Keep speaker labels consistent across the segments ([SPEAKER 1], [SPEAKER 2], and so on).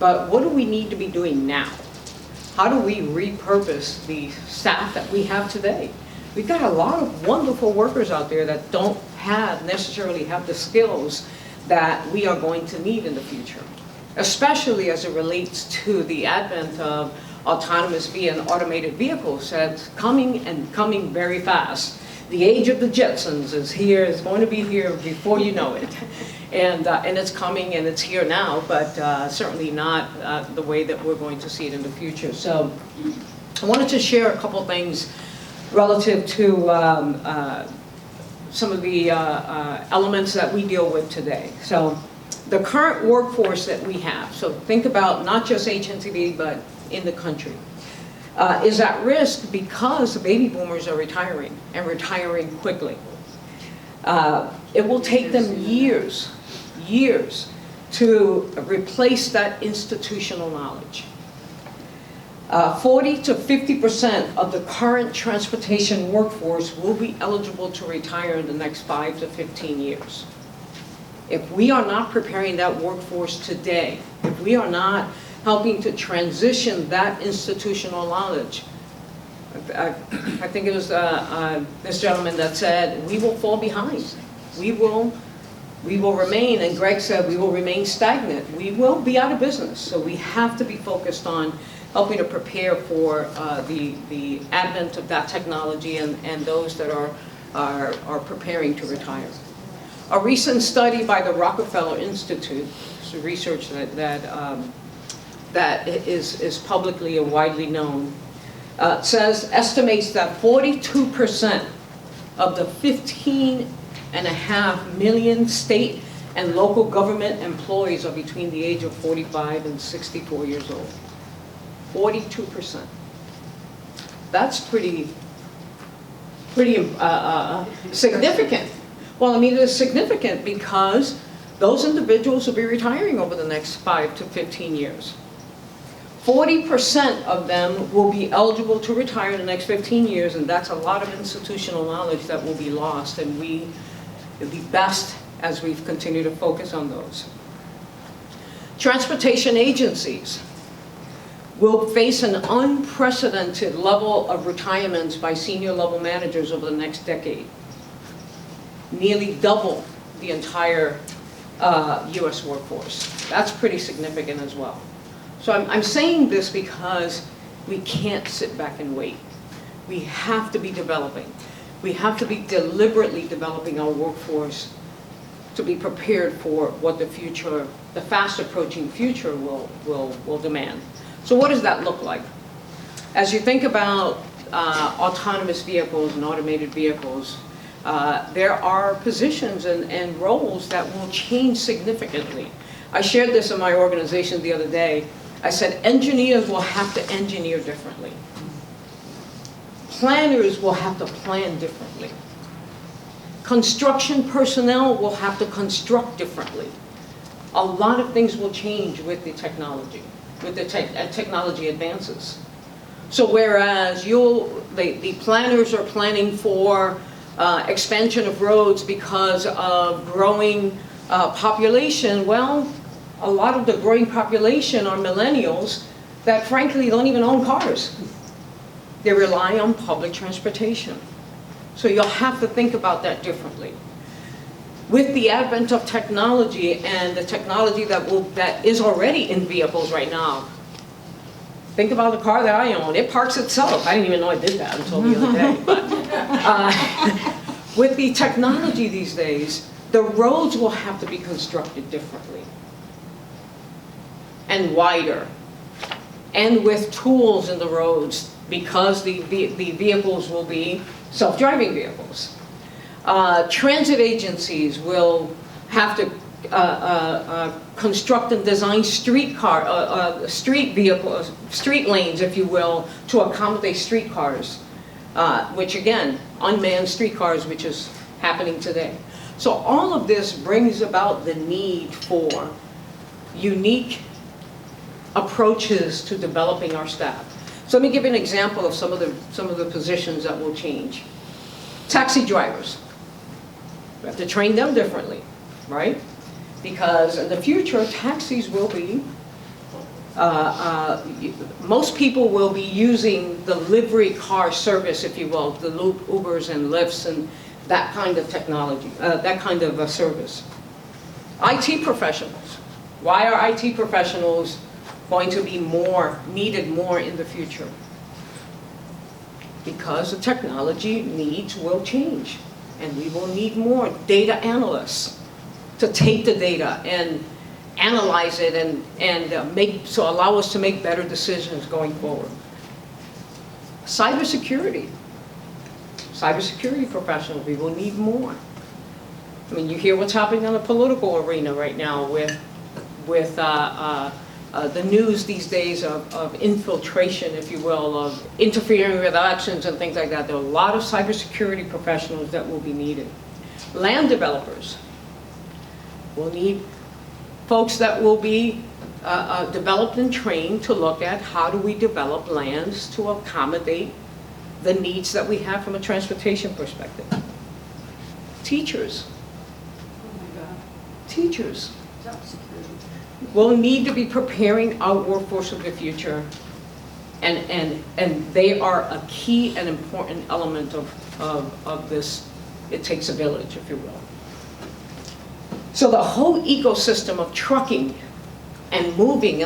[SPEAKER 1] But what do we need to be doing now? How do we repurpose the staff that we have today? We've got a lot of wonderful workers out there that don't necessarily have the skills that we are going to need in the future, especially as it relates to the advent of autonomous and automated vehicles that's coming and coming very fast. The age of the Jetsons is here, is going to be here before you know it. And it's coming and it's here now, but certainly not the way that we're going to see it in the future. So I wanted to share a couple things relative to some of the elements that we deal with today. So the current workforce that we have, so think about not just HNTV, but in the country, is at risk because the baby boomers are retiring and retiring quickly. It will take them years to replace that institutional knowledge. 40 to 50% of the current transportation workforce will be eligible to retire in the next 5 to 15 years. If we are not preparing that workforce today, if we are not helping to transition that institutional knowledge, I think it was this gentleman that said, we will fall behind. We will remain, and Greg said, we will remain stagnant. We will be out of business. So we have to be focused on helping to prepare for the advent of that technology and those that are preparing to retire. A recent study by the Rockefeller Institute, it's research that is publicly and widely known, estimates that 42% of the 15.5 million state and local government employees are between the age of 45 and 64 years old. 42%. That's pretty significant. Well, I mean, it's significant because those individuals will be retiring over the next 5 to 15 years. 40% of them will be eligible to retire in the next 15 years, and that's a lot of institutional knowledge that will be lost, and it'd be best as we continue to focus on those. Transportation agencies will face an unprecedented level of retirements by senior level managers over the next decade. Nearly double the entire US workforce. That's pretty significant as well. So I'm saying this because we can't sit back and wait. We have to be developing. We have to be deliberately developing our workforce to be prepared for what the future, the fast approaching future will demand. So what does that look like? As you think about autonomous vehicles and automated vehicles, there are positions and roles that will change significantly. I shared this in my organization the other day. I said engineers will have to engineer differently. Planners will have to plan differently. Construction personnel will have to construct differently. A lot of things will change with the technology, with the technology advances. So whereas the planners are planning for expansion of roads because of growing population, well, a lot of the growing population are millennials that frankly don't even own cars. They rely on public transportation. So you'll have to think about that differently. With the advent of technology and the technology that is already in vehicles right now, think about the car that I own. It parks itself. I didn't even know it did that until the other day. But with the technology these days, the roads will have to be constructed differently and wider, and with tools in the roads, because the vehicles will be self-driving vehicles. Transit agencies will have to construct and design street lanes, if you will, to accommodate streetcars, which again, unmanned streetcars, which is happening today. So all of this brings about the need for unique approaches to developing our staff. So let me give you an example of some of the positions that will change. Taxi drivers. We have to train them differently, right? Because in the future, taxis will be most people will be using the livery car service, if you will, the Ubers and Lyfts and that kind of technology, that kind of service. IT professionals. Why are IT professionals going to be needed more in the future? Because the technology needs will change, and we will need more data analysts to take the data and analyze it and allow us to make better decisions going forward. Cybersecurity professionals, we will need more. I mean, you hear what's happening in the political arena right now with the news these days of infiltration, if you will, of interfering with elections and things like that. There are a lot of cybersecurity professionals that will be needed. Land developers will need folks that will be developed and trained to look at how do we develop lands to accommodate the needs that we have from a transportation perspective. Teachers. Teachers will need to be preparing our workforce of the future, and they are a key and important element of this. It takes a village, if you will. So the whole ecosystem of trucking and moving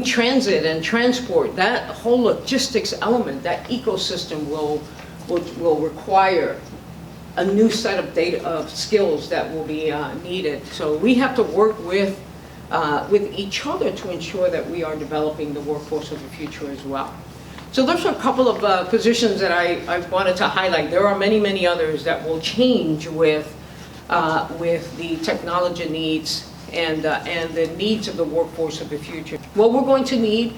[SPEAKER 1] transit and transport, that whole logistics element, that ecosystem will require a new set of skills that will be needed. So we have to work with each other to ensure that we are developing the workforce of the future as well. So those are a couple of positions that I wanted to highlight. There are many, many others that will change with the technology needs and the needs of the workforce of the future. Well, we're going to need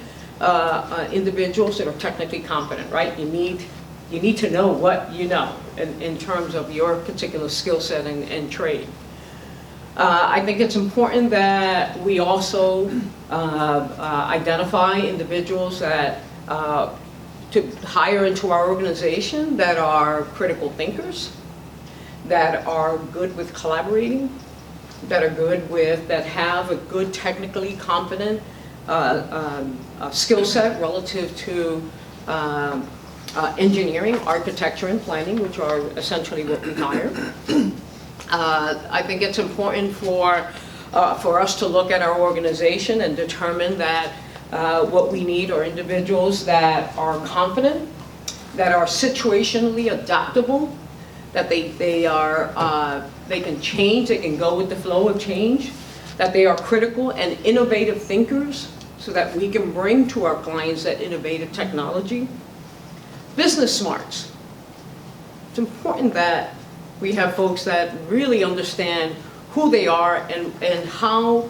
[SPEAKER 1] individuals that are technically competent, right? You need to know what you know in terms of your particular skill set and trade. I think it's important that we also identify individuals that to hire into our organization that are critical thinkers, that are good with collaborating, that have a good technically competent skill set relative to engineering, architecture, and planning, which are essentially what we hire. I think it's important for us to look at our organization and determine that what we need are individuals that are confident, that are situationally adaptable, that they can change, they can go with the flow of change, that they are critical and innovative thinkers so that we can bring to our clients that innovative technology. Business smarts. It's important that we have folks that really understand who they are and how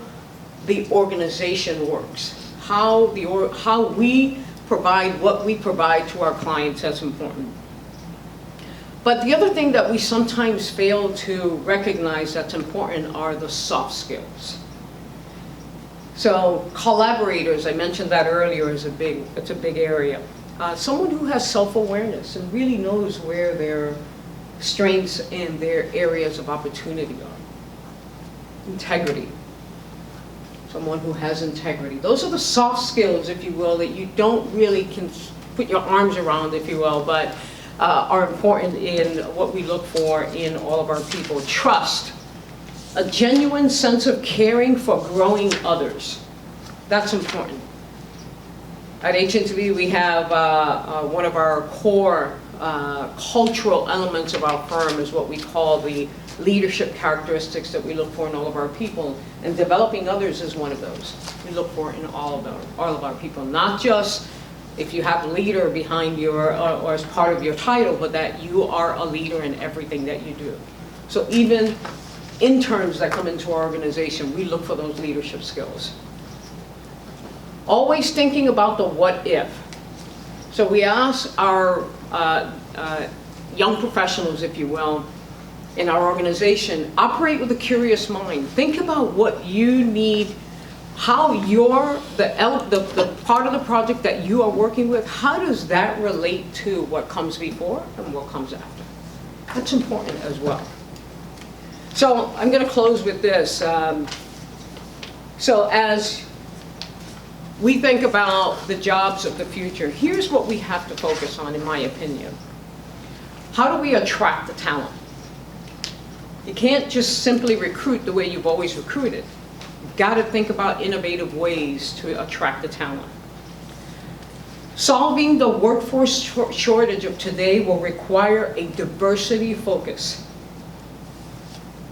[SPEAKER 1] the organization works. How we provide what we provide to our clients is important. But the other thing that we sometimes fail to recognize that's important are the soft skills. So collaborators, I mentioned that earlier, it's a big area. Someone who has self-awareness and really knows where their strengths and their areas of opportunity are. Integrity. Someone who has integrity. Those are the soft skills, if you will, that you don't really can put your arms around, if you will, but are important in what we look for in all of our people. Trust. A genuine sense of caring for growing others. That's important. At HNTV, we have one of our core cultural elements of our firm is what we call the leadership characteristics that we look for in all of our people, and developing others is one of those. We look for in all of our people, not just if you have a leader behind your or as part of your title, but that you are a leader in everything that you do. So even interns that come into our organization, we look for those leadership skills. Always thinking about the what if. So we ask our young professionals, if you will, in our organization, operate with a curious mind. Think about what you need, how the part of the project that you are working with, how does that relate to what comes before and what comes after? That's important as well. So I'm going to close with this. So as we think about the jobs of the future, here's what we have to focus on, in my opinion. How do we attract the talent? You can't just simply recruit the way you've always recruited. You've got to think about innovative ways to attract the talent. Solving the workforce shortage of today will require a diversity focus.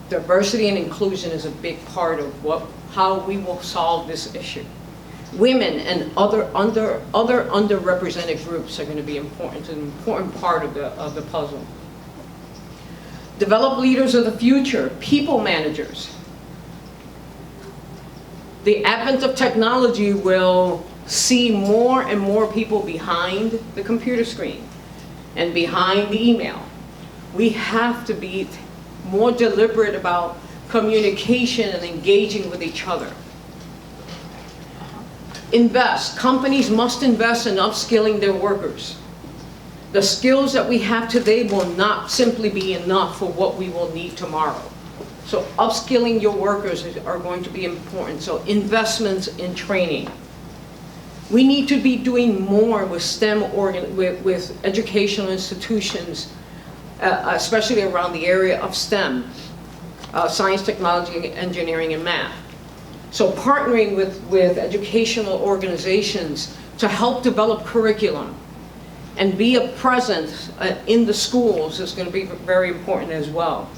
[SPEAKER 1] Diversity and inclusion is a big part of how we will solve this issue. Women and other underrepresented groups are going to be important, an important part of the puzzle. Develop leaders of the future, people managers. The advent of technology will see more and more people behind the computer screen and behind the email. We have to be more deliberate about communication and engaging with each other. Invest. Companies must invest in upskilling their workers. The skills that we have today will not simply be enough for what we will need tomorrow. So upskilling your workers are going to be important. So investments in training. We need to be doing more with STEM, with educational institutions, especially around the area of STEM, science, technology, engineering, and math. So partnering with educational organizations to help develop curriculum and be a presence in the schools is going to be very important as well.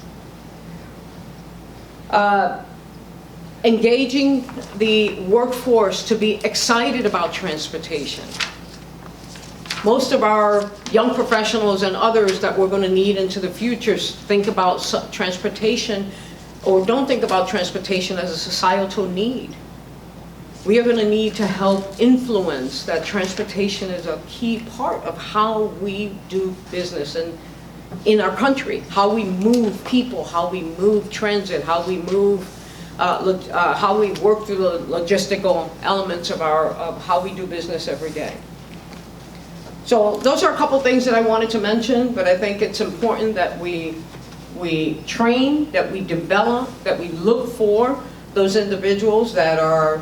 [SPEAKER 1] Engaging the workforce to be excited about transportation. Most of our young professionals and others that we're going to need into the future think about transportation, or don't think about transportation as a societal need. We are going to need to help influence that transportation is a key part of how we do business in our country, how we move people, how we move transit, how we move, how we work through the logistical elements of how we do business every day. So those are a couple things that I wanted to mention, but I think it's important that we train, that we develop, that we look for those individuals that are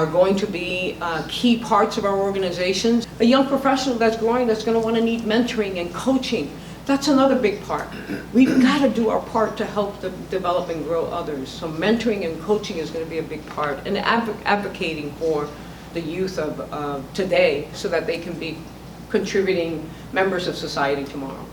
[SPEAKER 1] going to be key parts of our organizations. A young professional that's growing, that's going to want to need mentoring and coaching. That's another big part. We've got to do our part to help them develop and grow others. So mentoring and coaching is going to be a big part, and advocating for the youth of today so that they can be contributing members of society tomorrow.